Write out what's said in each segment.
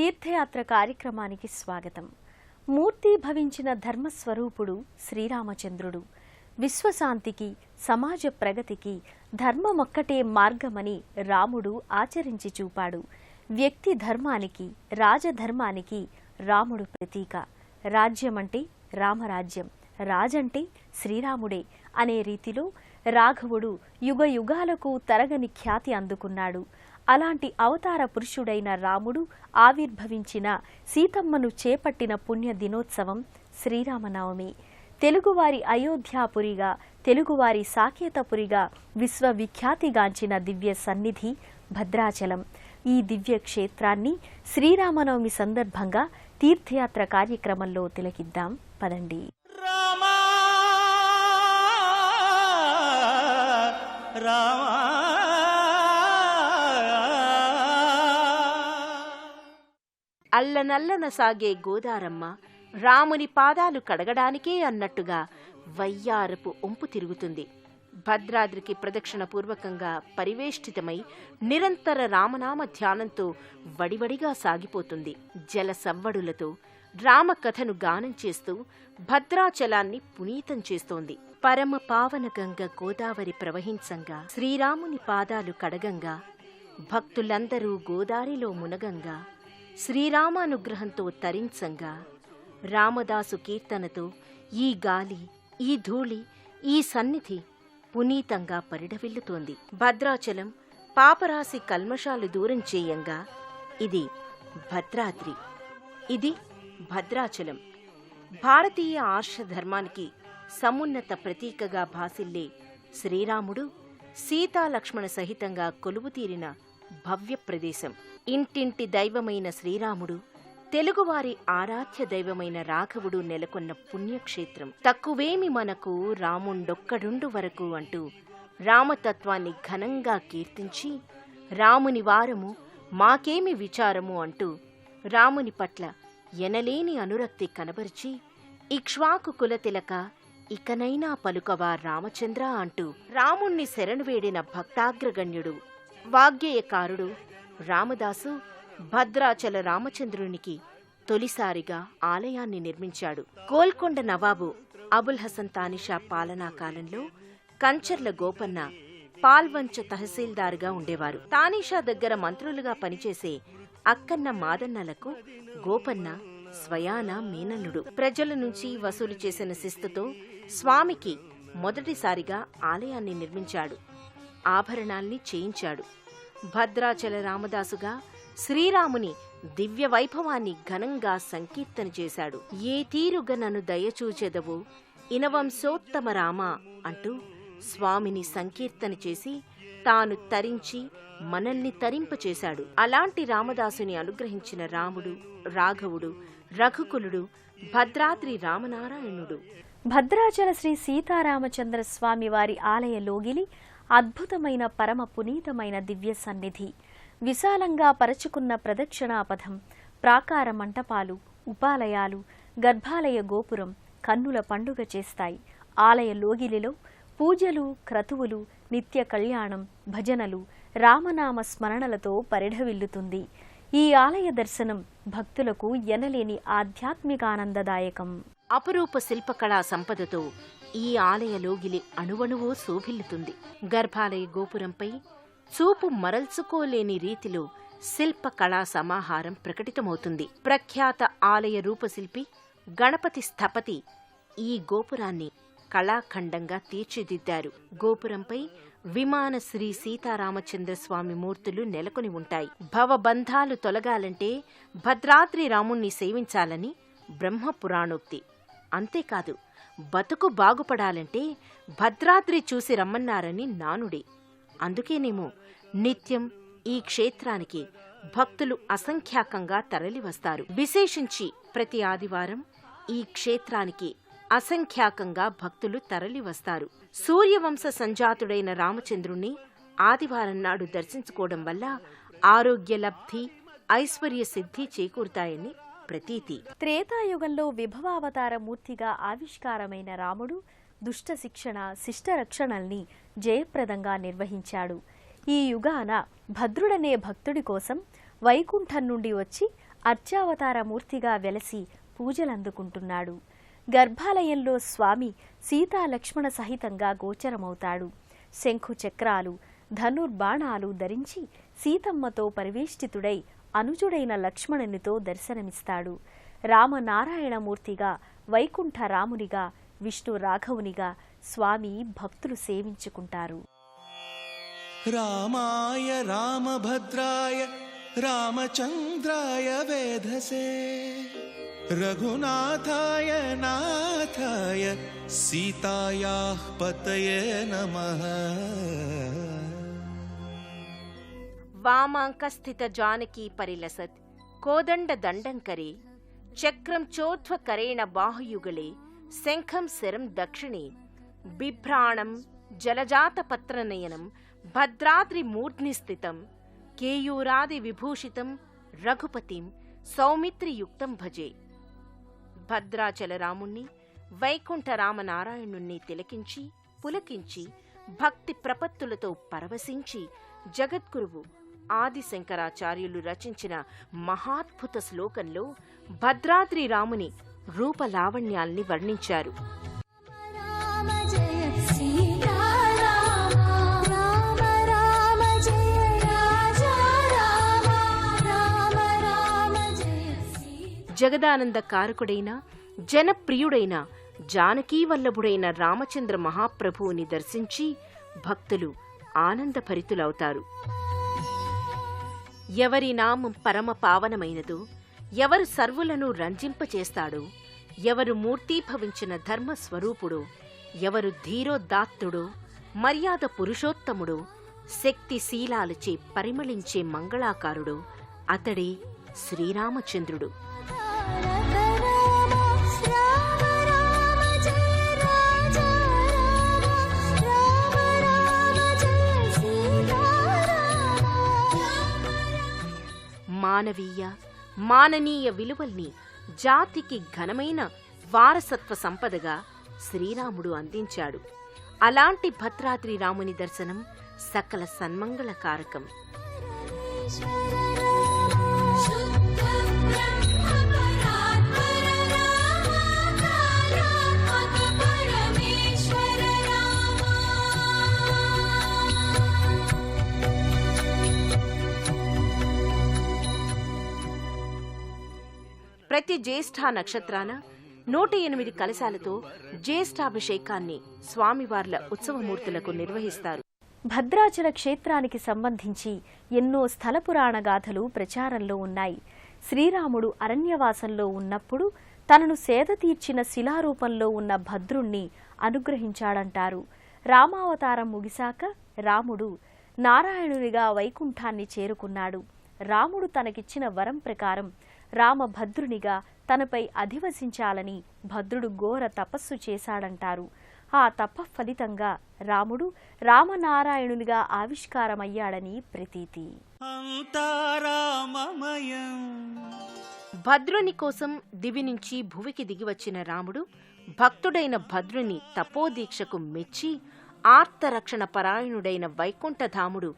తీర్థయాత్ర కార్యక్రమానికి స్వాగతం. మూర్తి భవించిన ధర్మస్వరూపుడు శ్రీరామచంద్రుడు. విశ్వశాంతికి, సమాజ ప్రగతికి ధర్మమొక్కటే మార్గమని రాముడు ఆచరించి చూపాడు. వ్యక్తి ధర్మానికి, రాజధర్మానికి రాముడు ప్రతీక. రాజ్యమంటే రామరాజ్యం, రాజంటే శ్రీరాముడే అనే రీతిలో రాఘవుడు యుగ యుగాలకు తరగని ఖ్యాతి అందుకున్నాడు. అలాంటి అవతార పురుషుడైన రాముడు ఆవిర్భవించిన, సీతమ్మను చేపట్టిన పుణ్య దినోత్సవం శ్రీరామనవమి. తెలుగువారి అయోధ్యాపురిగా, తెలుగువారి సాకేతపురిగా విశ్వవిఖ్యాతిగాంచిన దివ్య సన్నిధి భద్రాచలం. ఈ దివ్య క్షేత్రాన్ని శ్రీరామనవమి సందర్భంగా తీర్థయాత్ర కార్యక్రమంలో తిలకిద్దాం పదండి. అల్లనల్లన సాగే గోదారమ్మ రాముని పాదాలు కడగడానికే అన్నట్టుగా వయ్యారపు ఒంపు తిరుగుతుంది. భద్రాద్రికి ప్రదక్షిణ పూర్వకంగా పరివేష్టితమై నిరంతర రామనామ ధ్యానంతో వడివడిగా సాగిపోతుంది. జల సవ్వడులతో రామకథను గానం చేస్తూ భద్రాచలాన్ని పునీతం చేస్తోంది. పరమ పావన గంగ గోదావరి ప్రవహించంగా, శ్రీరాముని పాదాలు కడగంగా, భక్తులందరూ గోదారిలో మునగంగా, శ్రీరామానుగ్రహంతో తరించంగా, రామదాసు కీర్తనతో ఈ గాలి, ఈ ధూళి, ఈ సన్నిధి పునీతంగా పరిఢవిల్లుతోంది. భద్రాచలం పాపరాశి కల్మషాలు దూరం చేయంగా ఇది భద్రాద్రి, ఇది భద్రాచలం. భారతీయ ఆర్ష ధర్మానికి సమున్నత ప్రతీకగా భాసిల్లే శ్రీరాముడు సీతాలక్ష్మణ సహితంగా కొలువుతీరిన భవ్య ప్రదేశం. ఇంటింటి దైవమైన శ్రీరాముడు, తెలుగువారి ఆరాధ్య దైవమైన రాఘవుడు నెలకొన్న పుణ్యక్షేత్రం. తక్కువేమి మనకు రాముండొక్కడుండు వరకు అంటూ రామతత్వాన్ని ఘనంగా కీర్తించి, రాముని వారము మాకేమి విచారము అంటూ రాముని పట్ల ఎనలేని అనురక్తి కనబరిచి, ఇక్ష్వాకు కులతిలక ఇకనైనా పలుకవా రామచంద్ర అంటూ రాముణ్ణి శరణువేడిన భక్తాగ్రగణ్యుడు, వాగ్గేయకారుడు రామదాసు భద్రాచల రామచంద్రునికి తొలిసారిగా ఆలయాన్ని నిర్మించాడు. గోల్కొండ నవాబు అబుల్ హసన్ తానిషా పాలనా కాలంలో కంచర్ల గోపన్న పాల్వంచ తహసీల్దారుగా ఉండేవారు. తానిషా దగ్గర మంత్రులుగా పనిచేసే అక్కన్న మాదన్నలకు గోపన్న స్వయాన మీనల్లుడు. ప్రజల నుంచి వసూలు చేసిన శిస్తుతో స్వామికి మొదటిసారిగా ఆలయాన్ని నిర్మించాడు. ఆభరణాల్ని చేయించాడు. భద్రాచల రామదాసుగా శ్రీరాముని దివ్య వైభవాన్ని ఘనంగా సంకీర్తన చేశాడు. ఏ తీరుగ నన్ను దయచూచెదవు ఇనవంశోత్తమ రామ అంటూ స్వామిని సంకీర్తన చేసి తాను తరించి మనల్ని తరింపచేశాడు. అలాంటి రామదాసుని అనుగ్రహించిన రాముడు, రాఘవుడు, రఘుకులుడు భద్రాద్రి రామనారాయణుడు. భద్రాచల శ్రీ సీతారామచంద్ర స్వామి వారి ఆలయ లోగిలి అద్భుతమైన పరమ పునీతమైన దివ్య సన్నిధి. విశాలంగా పరచుకున్న ప్రదక్షిణాపథం, ప్రాకార మంటపాలు, ఉపాలయాలు, గర్భాలయ గోపురం కన్నుల పండుగ చేస్తాయి. ఆలయ లోగిలిలో పూజలు, క్రతువులు, నిత్య కళ్యాణం, భజనలు, రామనామ స్మరణలతో పరిఢవిల్లుతుంది. ఈ ఆలయ దర్శనం భక్తులకు ఎనలేని ఆధ్యాత్మికానందదాయకం. అపరూప శిల్పకళా సంపదతో ఈ ఆలయ లోగిలి అణువణువో శోభిల్లుతుంది. గర్భాలయ గోపురంపై చూపు మరల్చుకోలేని రీతిలో శిల్పకళా సమాహారం ప్రకటితమవుతుంది. ప్రఖ్యాత ఆలయ రూపశిల్పి గణపతి స్థపతి ఈ గోపురాన్ని కళాఖండంగా తీర్చిదిద్దారు. గోపురంపై విమాన శ్రీ సీతారామచంద్రస్వామి మూర్తులు నెలకొని ఉంటాయి. భవబంధాలు తొలగాలంటే భద్రాద్రి రాముణ్ణి సేవించాలని బ్రహ్మపురాణోక్తి. అంతేకాదు, బతుకు బాగుపడాలంటే భద్రాద్రి చూసి రమ్మన్నారని నానుడి. అందుకేనేమో నిత్యం ఈ క్షేత్రానికి భక్తులు అసంఖ్యాకంగా తరలివస్తారు. విశేషించి ప్రతి ఆదివారం ఈ క్షేత్రానికి అసంఖ్యాకంగా భక్తులు తరలివస్తారు. సూర్యవంశ సంజాతుడైన రామచంద్రుణ్ణి ఆదివారం నాడు దర్శించుకోవడం వల్ల ఆరోగ్య లబ్ధి, ఐశ్వర్య సిద్ధి చేకూరుతాయని ప్రతీతి. త్రేతాయుగంలో విభవావతార మూర్తిగా ఆవిష్కారమైన రాముడు దుష్ట శిక్షణ, శిష్టరక్షణల్ని జయప్రదంగా నిర్వహించాడు. ఈ యుగాన భద్రుడనే భక్తుడి కోసం వైకుంఠం నుండి వచ్చి అర్చావతార మూర్తిగా వెలసి పూజలందుకుంటున్నాడు. గర్భాలయంలో స్వామి సీతా లక్ష్మణ సహితంగా గోచరమవుతాడు. శంఖు చక్రాలు, ధనుర్బాణాలు ధరించి సీతమ్మతో పరివేష్టితుడై అనుజుడైన లక్ష్మణునితో దర్శనమిస్తాడు. రామనారాయణమూర్తిగా, వైకుంఠ రామునిగా, విష్ణు రాఘవునిగా స్వామి భక్తులు సేవించుకుంటారు. రామాయ రామభద్రాయ రామచంద్రాయ వేధసే రఘునాథాయ నాథాయ సీతాయాః పతయే నమః. వామాంకస్థిత జానకీ పరిలసత్ కోదండ దండంకరే చక్రం చోధ్వకరేణ బాహుయుగళే శంఖం శరం దక్షిణే బిభ్రాణం జలజాతపత్రనయనం భద్రాద్రి మూర్ధ్నిస్థితం కేయూరాది విభూషితం రఘుపతిం సౌమిత్రియుక్తం భజే. భద్రాచల రాముణ్ణి, వైకుంఠ రామనారాయణుణ్ణి తిలకించి పులకించి భక్తి ప్రపత్తులతో పరవశించి జగద్గురువు ఆదిశంకరాచార్యులు రచించిన మహాద్భుత శ్లోకంలో భద్రాద్రి రాముని రూపలావణ్యాల్ని వర్ణించారు. జగదానంద కారకుడైన జనప్రియుడైన జానకీవల్లభుడైన రామచంద్ర మహాప్రభువుని దర్శించి భక్తులు ఆనందభరితులవుతారు. ఎవరి నామం పరమ పావనమైనదో, ఎవరు సర్వులను రంజింపచేస్తాడో, ఎవరు మూర్తీభవించిన ధర్మస్వరూపుడో, ఎవరు ధీరోదాత్తుడో, మర్యాద పురుషోత్తముడో, శక్తిశీలాలచే పరిమళించే మంగళాకారుడో అతడే శ్రీరామచంద్రుడు. మానవీయ మాననీయ విలువల్ని జాతికి ఘనమైన వారసత్వ సంపదగా శ్రీరాముడు అందించాడు. అలాంటి భద్రాద్రి రాముని దర్శనం సకల సన్మంగళకారకం. ప్రతి జ్యేష్ఠ నక్షత్రాన 108 కలశాలతో జ్యేష్ఠాభిషేకాన్ని స్వామివార్ల ఉత్సవమూర్తులకు నిర్వహిస్తారు. భద్రాచల క్షేత్రానికి సంబంధించి ఎన్నో స్థల పురాణ గాథలు ప్రచారంలో ఉన్నాయి. శ్రీరాముడు అరణ్యవాసంలో ఉన్నప్పుడు తనను సేద తీర్చిన శిలారూపంలో ఉన్న భద్రుణ్ణి అనుగ్రహించాడంటారు. రామావతారం ముగిశాక రాముడు నారాయణునిగా వైకుంఠాన్ని చేరుకున్నాడు. రాముడు తనకిచ్చిన వరం ప్రకారం రామభద్రునిగా తనపై అధివసించాలని భద్రుడు ఘోర తపస్సు చేశాడంటారు. ఆ తపఫలితంగా రాముడు రామనారాయణునిగా ఆవిష్కారమయ్యాడని ప్రతీతి. భద్రుని కోసం దివి నుంచి భువికి దిగివచ్చిన రాముడు భక్తుడైన భద్రుని తపోదీక్షకు మెచ్చి ఆర్తరక్షణ పరాయణుడైన వైకుంఠధాముడు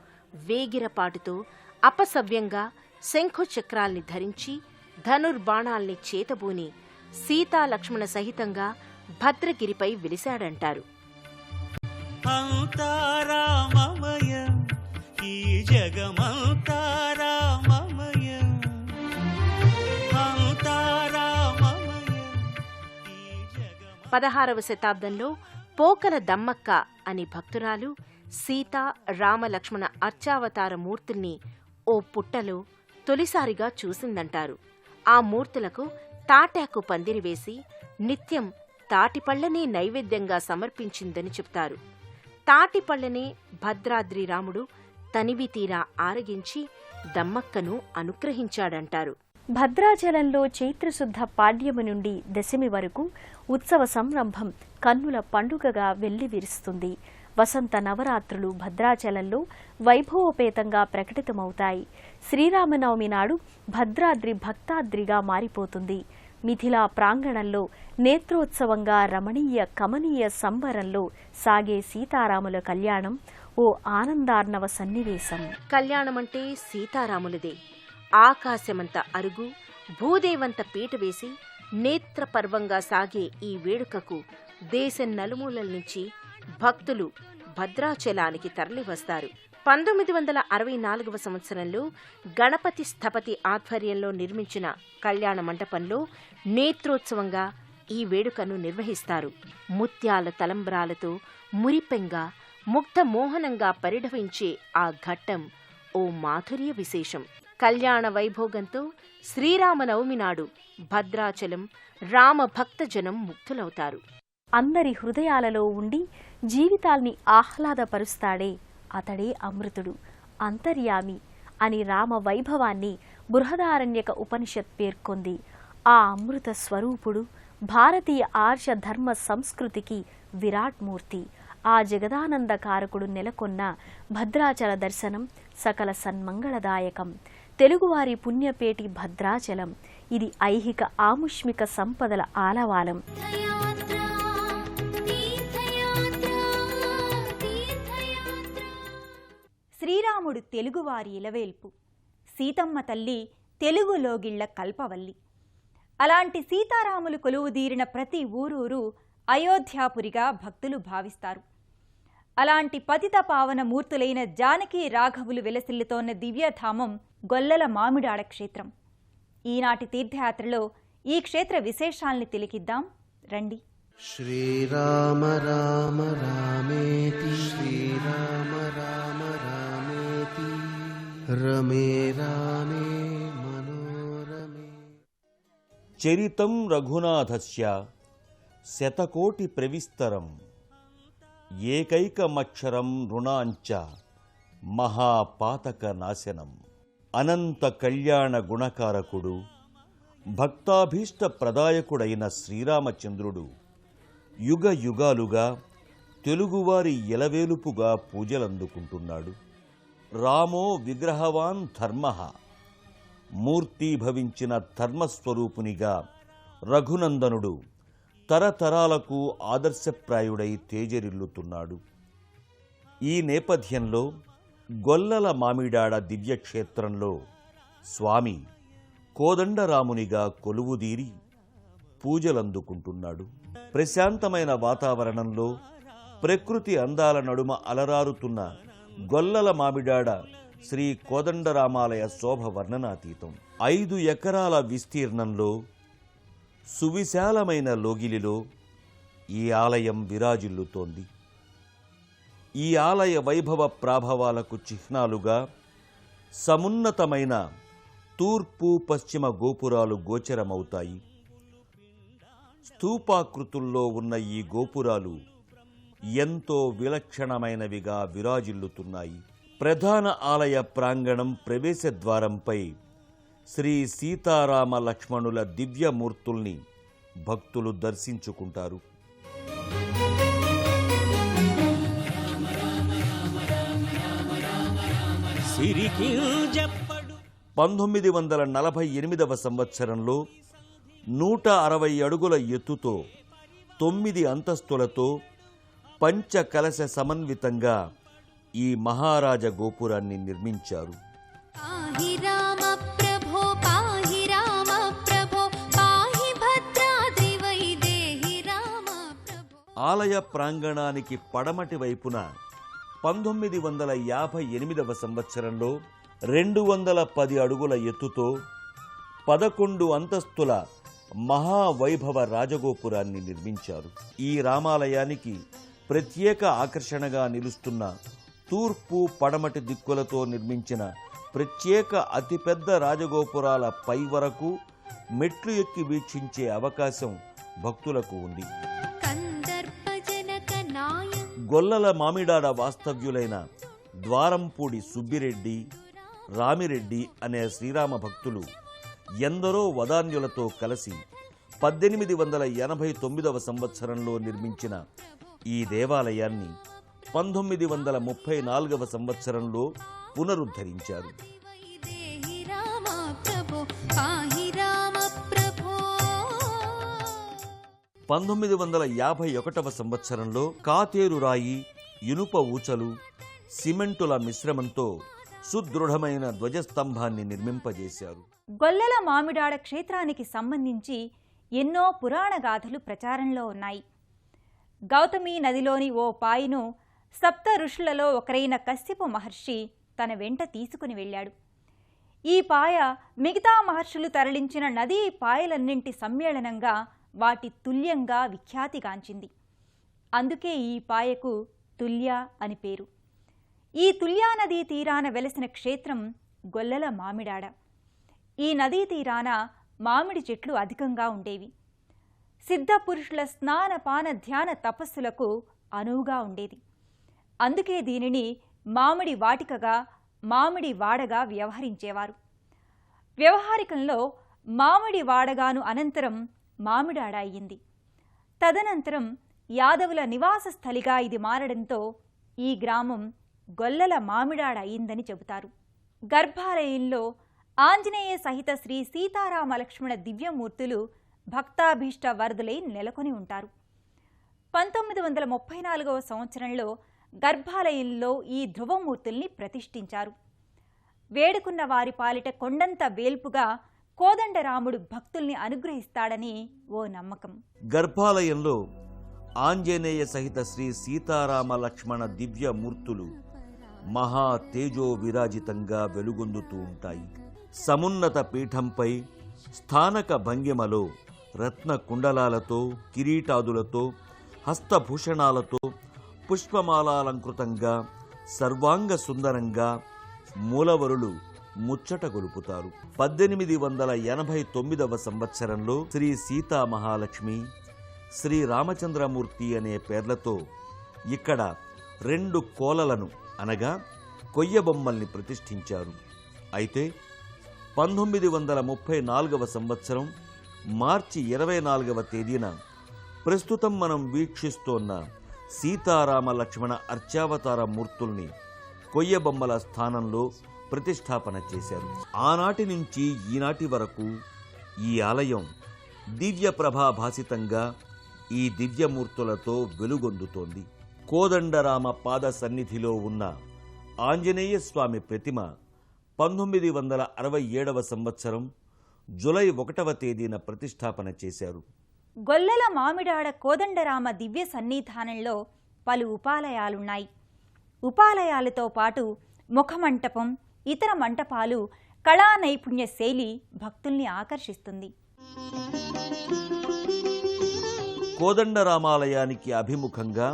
వేగిరపాటుతో అపసవ్యంగా శంఖుచక్రాల్ని ధరించి ధనుర్బాణాల్ని చేతబూని సీతాలక్ష్మణ సహితంగా భద్రగిరిపై విలిశాడంటారు. ఈ జగమంతా రామమయం, ఈ జగమ 16వ శతాబ్దంలో పోకల దమ్మక్క అని భక్తురాలు సీతా రామలక్ష్మణ అర్చావతార మూర్తుల్ని ఓ పుట్టలో తొలిసారిగా చూసిందంటారు. ఆ మూర్తులకు తాటాకు పందిరివేసి నిత్యం తాటిపళ్లనే నైవేద్యంగా సమర్పించిందని చెప్తారు. తాటిపళ్లనే భద్రాద్రి రాముడు తనివి తీరా ఆరగించి దమ్మక్కను అనుగ్రహించాడంటారు. భద్రాచలంలో చైత్రశుద్ధ పాడ్యమి నుండి దశమి వరకు ఉత్సవ సంరంభం కన్నుల పండుగగా వెల్లివిరుస్తుంది. వసంత నవరాత్రులు భద్రాచలంలో వైభవోపేతంగా ప్రకటితమవుతాయి. శ్రీరామనవమి నాడు భద్రాద్రి భక్తాద్రిగా మారిపోతుంది. మిథిలా ప్రాంగణంలో నేత్రోత్సవంగా రమణీయ కమనీయ సంబరంలో సాగే సీతారాముల కళ్యాణం ఓ ఆనందార్ణవ సన్నివేశం. కళ్యాణమంటే సీతారాములదే. ఆకాశమంత అరుగు, భూదేవంత పీట వేసి నేత్రపర్వంగా సాగే ఈ వేడుకకు దేశం నలుమూలల నుంచి భక్తులు భద్రాచలానికి తరలివస్తారు. 1964 సంవత్సరంలో గణపతి స్థపతి ఆధ్వర్యంలో నిర్మించిన కళ్యాణ మంటపంలో నేత్రోత్సవంగా ఈ వేడుకను నిర్వహిస్తారు. ముత్యాల తలంబ్రాలతో మురిపెంగా ముగ్ధ మోహనంగా పరిఢవించే ఆ ఘట్టం ఓ మాధుర్య విశేషం. కళ్యాణ వైభోగంతో శ్రీరామనవమి నాడు భద్రాచలం రామభక్తజనం ముగ్ధులవుతారు. అందరి హృదయాలలో ఉండి జీవితాల్ని ఆహ్లాదపరుస్తాడే అతడే అమృతుడు, అంతర్యామి అని రామ వైభవాన్ని బృహదారణ్యక ఉపనిషత్ పేర్కొంది. ఆ అమృత స్వరూపుడు భారతీయ ఆర్ష ధర్మ సంస్కృతికి విరాట్మూర్తి. ఆ జగదానందకారకుడు నెలకొన్న భద్రాచల దర్శనం సకల సన్మంగళదాయకం. తెలుగువారి పుణ్యపేటి భద్రాచలం ఇది ఐహిక ఆముష్మిక సంపదల ఆలవాలం. శ్రీరాముడు తెలుగువారి ఇలవేల్పు, సీతమ్మ తల్లి తెలుగులోగిళ్ల కల్పవల్లి. అలాంటి సీతారాములు కొలువుదీరిన ప్రతి ఊరూరు అయోధ్యాపురిగా భక్తులు భావిస్తారు. అలాంటి పతిత పావన మూర్తులైన జానకి రాఘవులు వెలసిల్లుతోన్న దివ్యధామం గొల్లల మామిడాడ క్షేత్రం. ఈనాటి తీర్థయాత్రలో ఈ క్షేత్ర విశేషాల్ని తిలకిద్దాం రండి. శ్రీరామ రామ రామేతి శ్రీరామ రామ రామేతి రమే రామే మనోరమే. చరితం రఘునాథస్య శతకోటి ప్రవిస్తరం ఏకైకమక్షరం రుణాంచ మహాపాతక నాశనం. అనంత కళ్యాణ గుణకారకుడు భక్తాభీష్ట ప్రదాయకుడైన శ్రీరామచంద్రుడు యుగ యుగాలుగా తెలుగువారి ఎలవేలుపుగా పూజలందుకుంటున్నాడు. రామో విగ్రహవాన్ ధర్మః, మూర్తీభవించిన ధర్మస్వరూపునిగా రఘునందనుడు తరతరాలకు ఆదర్శప్రాయుడై తేజరిల్లుతున్నాడు. ఈ నేపథ్యంలో గొల్లల మామిడాడ దివ్యక్షేత్రంలో స్వామి కోదండరామునిగా కొలువుదీరి పూజలందుకుంటున్నాడు. ప్రశాంతమైన వాతావరణంలో ప్రకృతి అందాల నడుమ అలరారుతున్న గొల్లల మామిడాడ శ్రీ కోదండరామాలయ శోభ వర్ణనాతీతం. 5 ఎకరాల విస్తీర్ణంలో సువిశాలమైన లోగిలిలో ఈ ఆలయం విరాజిల్లుతోంది. ఈ ఆలయ వైభవ ప్రాభవాలకు చిహ్నాలుగా సమున్నతమైన తూర్పు పశ్చిమ గోపురాలు గోచరమవుతాయి. స్తూపాకృతుల్లో ఉన్న ఈ గోపురాలు ఎంతో విలక్షణమైనవిగా విరాజిల్లుతున్నాయి. ప్రధాన ఆలయ ప్రాంగణం ప్రవేశద్వారంపై శ్రీ సీతారామ లక్ష్మణుల దివ్యమూర్తుల్ని భక్తులు దర్శించుకుంటారు. సిరికింజప్పడు 1948వ సంవత్సరంలో 160 అడుగుల ఎత్తుతో 9 అంతస్తులతో పంచకలశ సమన్వితంగా ఈ మహారాజ గోపురాన్ని నిర్మించారు. ఆలయ ప్రాంగణానికి పడమటి వైపున 1958వ సంవత్సరంలో 210 అడుగుల ఎత్తుతో 11 అంతస్తుల మహావైభవ రాజగోపురాన్ని నిర్మించారు. ఈ రామాలయానికి ప్రత్యేక ఆకర్షణగా నిలుస్తున్న తూర్పు పడమటి దిక్కులతో నిర్మించిన ప్రత్యేక అతిపెద్ద రాజగోపురాల పై వరకు మెట్లు ఎక్కి వీక్షించే అవకాశం భక్తులకు ఉంది. గొల్లల మామిడాడ వాస్తవ్యులైన ద్వారంపూడి సుబ్బిరెడ్డి, రామిరెడ్డి అనే శ్రీరామ భక్తులు ఎందరో వదాన్యులతో కలిసి 1889వ సంవత్సరంలో నిర్మించిన ఈ దేవాలయాన్ని 1934వ సంవత్సరంలో పునరుద్ధరించారు. 1951వ సంవత్సరంలో కాతేరు రాయి, ఇనుప ఊచలు, సిమెంటుల మిశ్రమంతో సుదృఢమైన ధ్వజస్తంభాన్ని నిర్మింపజేశారు. గొల్లల మామిడాడ క్షేత్రానికి సంబంధించి ఎన్నో పురాణ గాథలు ప్రచారంలో ఉన్నాయి. గౌతమి నదిలోని ఓ పాయను సప్త ఋషులలో ఒకరైన కశ్యప మహర్షి తన వెంట తీసుకుని వెళ్ళాడు. ఈ పాయ మిగతా మహర్షులు తరలించిన నదీ పాయలన్నింటి సమ్మేళనంగా వాటి తుల్యంగా విఖ్యాతిగాంచింది. అందుకే ఈ పాయకు తుల్య అని పేరు. ఈ తుల్యా నదీ తీరాన వెలసిన క్షేత్రం గొల్లల మామిడాడ. ఈ నదీ తీరాన మామిడి చెట్లు అధికంగా ఉండేవి. సిద్ధపురుషుల స్నానపాన ధ్యాన తపస్సులకు అనువుగా ఉండేది. అందుకే దీనిని మామిడి వాటికగా, మామిడి వాడగా వ్యవహరించేవారు. వ్యవహారికంలో మామిడి వాడగాను అనంతరం మామిడాడ అయ్యింది. తదనంతరం యాదవుల నివాస స్థలిగా ఇది మారడంతో ఈ గ్రామం గొల్లల మామిడాడ అయిందని చెబుతారు. గర్భాలయంలో ఆంజనేయ సహిత శ్రీ సీతారామ లక్ష్మణ దివ్యమూర్తులు భక్తాభీష్ట వరదులై నెలకొని ఉంటారు. 1934వ సంవత్సరంలో గర్భాలయంలో ఈ ధ్రువమూర్తుల్ని ప్రతిష్ఠించారు. వేడుకున్న వారి పాలిట కొండంత వేల్పుగా కోదండరాముడు భక్తుల్ని అనుగ్రహిస్తాడని ఓ నమ్మకం. గర్భాలయంలో ఆంజనేయ సహిత శ్రీ సీతారామ లక్ష్మణ దివ్యమూర్తులు మహా తేజో విరాజితంగా వెలుగొందుతూ ఉంటాయి. సమున్నత పీఠంపై స్థానక భంగిమలో రత్న కుండలాలతో, కిరీటాదులతో, హస్తభూషణాలతో, పుష్పమాలాలంకృతంగా, సర్వాంగ సుందరంగా మూలవరులు ముచ్చట గొలుపుతారు. 1889వ సంవత్సరంలో శ్రీ సీతా మహాలక్ష్మి, శ్రీ రామచంద్రమూర్తి అనే పేర్లతో ఇక్కడ 2 కోలలను అనగా కొయ్యబొమ్మల్ని ప్రతిష్ఠించారు. అయితే 1934వ సంవత్సరం మార్చి 24వ తేదీన ప్రస్తుతం మనం వీక్షిస్తోన్న సీతారామ లక్ష్మణ అర్చావతార మూర్తుల్ని కొయ్యబొమ్మల స్థానంలో ప్రతిష్టాపన చేశారు. ఆనాటి నుంచి ఈనాటి వరకు ఈ ఆలయం దివ్య ప్రభాభాసితంగా ఈ దివ్యమూర్తులతో వెలుగొందుతోంది. కోదండరామ పాద సన్నిధిలో ఉన్న ఆంజనేయ స్వామి ప్రతిమ 1967వ సంవత్సరం జూలై 1వ తేదీన ప్రతిష్టాపన చేశారు. గొల్లల మామిడాడ కోదండరామ దివ్య సన్నిధానంలో పలు ఉపాలయాలున్నాయి. ఉపాలయాలతో పాటు ముఖమంటపం, ఇతర మంటపాలు, కళా నైపుణ్య శైలి భక్తుల్ని ఆకర్షిస్తుంది. కోదండరామాలయానికి అభిముఖంగా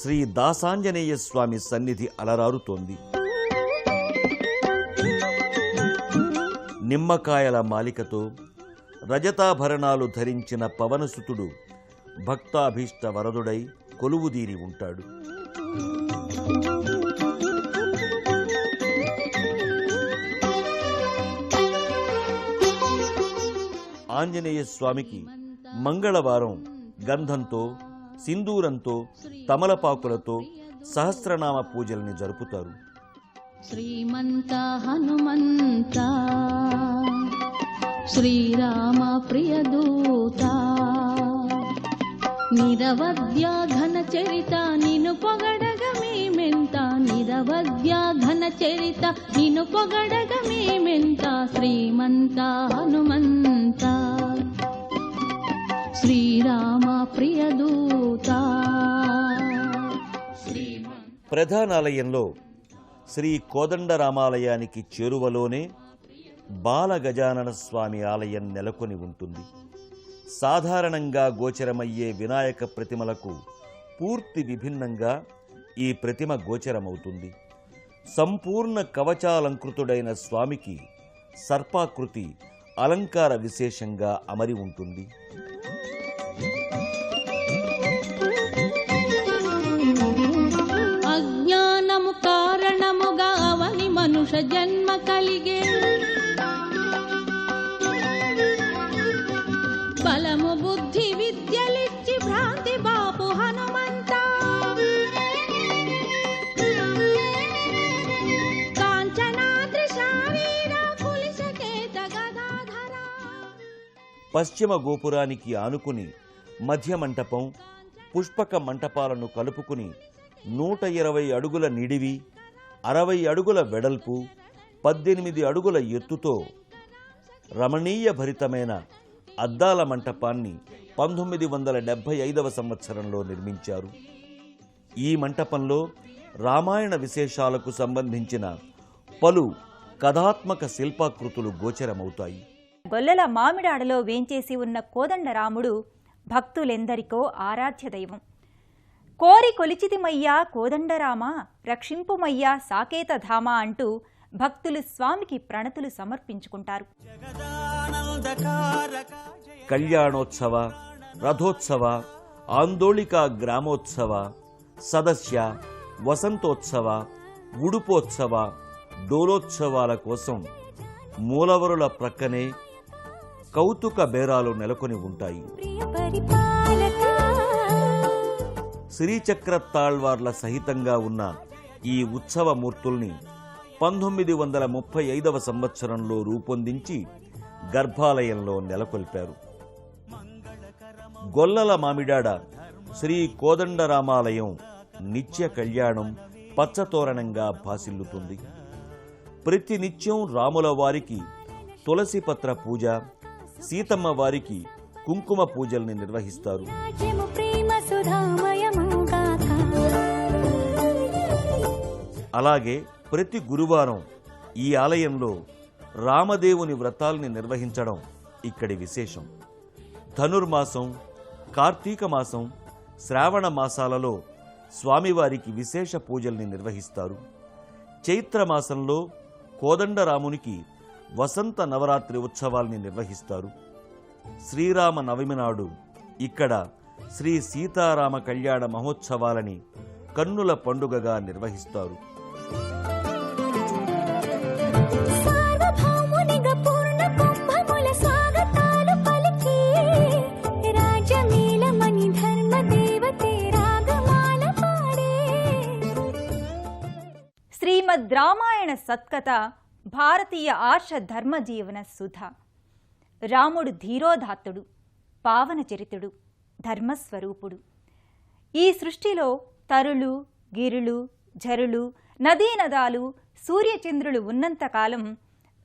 శ్రీ దాసాంజనేయ స్వామి సన్నిధి అలరారుతోంది. నిమ్మకాయల మాలికతో రజతాభరణాలు ధరించిన పవనసుతుడు భక్తాభీష్ట వరదుడై కొలువుదీరి ఉంటాడు. ఆంజనేయ స్వామికి మంగళవారం గంధంతో, సింధూరంతో, తమలపాకులతో సహస్రనామ పూజల్ని జరుపుతారు. శ్రీమంత హనుమంత శ్రీరామ ప్రియదూత నిరవధ్య ఘన చరిత నిను పొగడగ మేమెంత నిరవధ్య ఘన చరిత నిను పొగడగ మేమెంత శ్రీమంత హనుమంత శ్రీరామ ప్రియదూత. ప్రధానాలయంలో శ్రీ కోదండరామాలయానికి చేరువలోనే బాలగజానన స్వామి ఆలయం నెలకొని ఉంటుంది. సాధారణంగా గోచరమయ్యే వినాయక ప్రతిమలకు పూర్తి విభిన్నంగా ఈ ప్రతిమ గోచరమవుతుంది. సంపూర్ణ కవచాలంకృతుడైన స్వామికి సర్పాకృతి అలంకార విశేషంగా అమరి ఉంటుంది. అజ్ఞానము కారణముగా అవని మనుష జన్మ కలిగే బలము బుద్ధి విద్యలిచ్చి భ్రాంతి బాపు హనుమంత కాంచనాద్రి శారీర కులిశకేత గదాధర. పశ్చిమ గోపురానికి ఆనుకుని మధ్య మంటపం, పుష్పక మంటపాలను కలుపుకుని 120 అడుగుల నిడివి, 60 అడుగుల వెడల్పు 18 అడుగుల ఎత్తుతో రమణీయ భరితమైన అద్దాల మంటపాన్ని 1975వ సంవత్సరంలో నిర్మించారు. ఈ మంటపంలో రామాయణ విశేషాలకు సంబంధించిన పలు కథాత్మక శిల్పాకృతులు గోచరమవుతాయి. గొల్లల మామిడాడలో వేంచేసి ఉన్న కోదండరాముడు భక్తులెందరికో ఆరాధ్య దైవం. కోరి కొలిచితిమయ్యా కోదండరామ రక్షింపుమయ్యా సాకేతధామ అంటూ భక్తులు స్వామికి ప్రణతులు సమర్పించుకుంటారు. కళ్యాణోత్సవ, రథోత్సవ, ఆందోళిక గ్రామోత్సవ, సదస్య, వసంతోత్సవ, ఉడుపోత్సవ, డోలోత్సవాల కోసం మూలవరుల ప్రక్కనే కౌతుక బేరాలు నెలకొని ఉంటాయి. శ్రీచక్ర తాళ్వార్ల సహితంగా ఉన్న ఈ ఉత్సవమూర్తుల్ని 1935వ సంవత్సరంలో రూపొందించి గర్భాలయంలో నెలకొల్పారు. గొల్లల మామిడాడ శ్రీ కోదండరామాలయం నిత్య కళ్యాణం పచ్చతోరణంగా భాసిల్లుతుంది. ప్రతి నిత్యం రాముల వారికి తులసిపత్ర పూజ, సీతమ్మ వారికి కుంకుమ పూజల్ని నిర్వహిస్తారు. అలాగే ప్రతి గురువారం ఈ ఆలయంలో రామదేవుని వ్రతాల్ని నిర్వహించడం ఇక్కడి విశేషం. ధనుర్మాసం, కార్తీక మాసం, శ్రావణ మాసాలలో స్వామివారికి విశేష పూజల్ని నిర్వహిస్తారు. చైత్రమాసంలో కోదండరామునికి వసంత నవరాత్రి ఉత్సవాల్ని నిర్వహిస్తారు. శ్రీరామ నవమి నాడు ఇక్కడ శ్రీ సీతారామ కళ్యాణ మహోత్సవాలని కన్నుల పండుగగా నిర్వహిస్తారు. శ్రీమద్ రామాయణ సత్కథ భారతీయ ఆర్ష ధర్మజీవన సుధ. రాముడు ధీరోదాత్తుడు, పావన చరితుడు, ధర్మస్వరూపుడు. ఈ సృష్టిలో తరులు, గిరులు, ఝరులు, నదీనదాలు, సూర్యచంద్రులు ఉన్నంతకాలం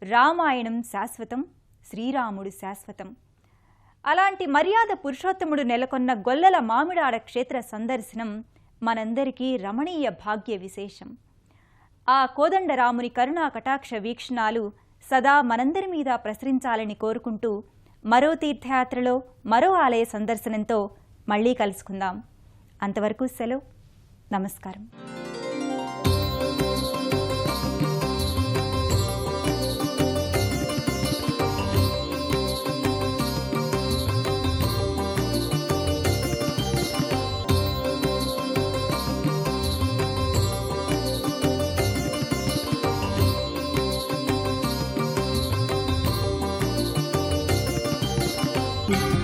రామాయణం శాశ్వతం, శ్రీరాముడు శాశ్వతం. అలాంటి మర్యాద పురుషోత్తముడు నెలకొన్న గొల్లల మామిడాడ క్షేత్ర సందర్శనం మనందరికీ రమణీయ భాగ్య విశేషం. ఆ కోదండరాముని కరుణా కటాక్ష వీక్షణాలు సదా మనందరి మీద ప్రసరించాలని కోరుకుంటూ మరో తీర్థయాత్రలో మరో ఆలయ సందర్శనంతో మళ్ళీ కలుసుకుందాం. అంతవరకు సెలవు. నమస్కారం. Thank you.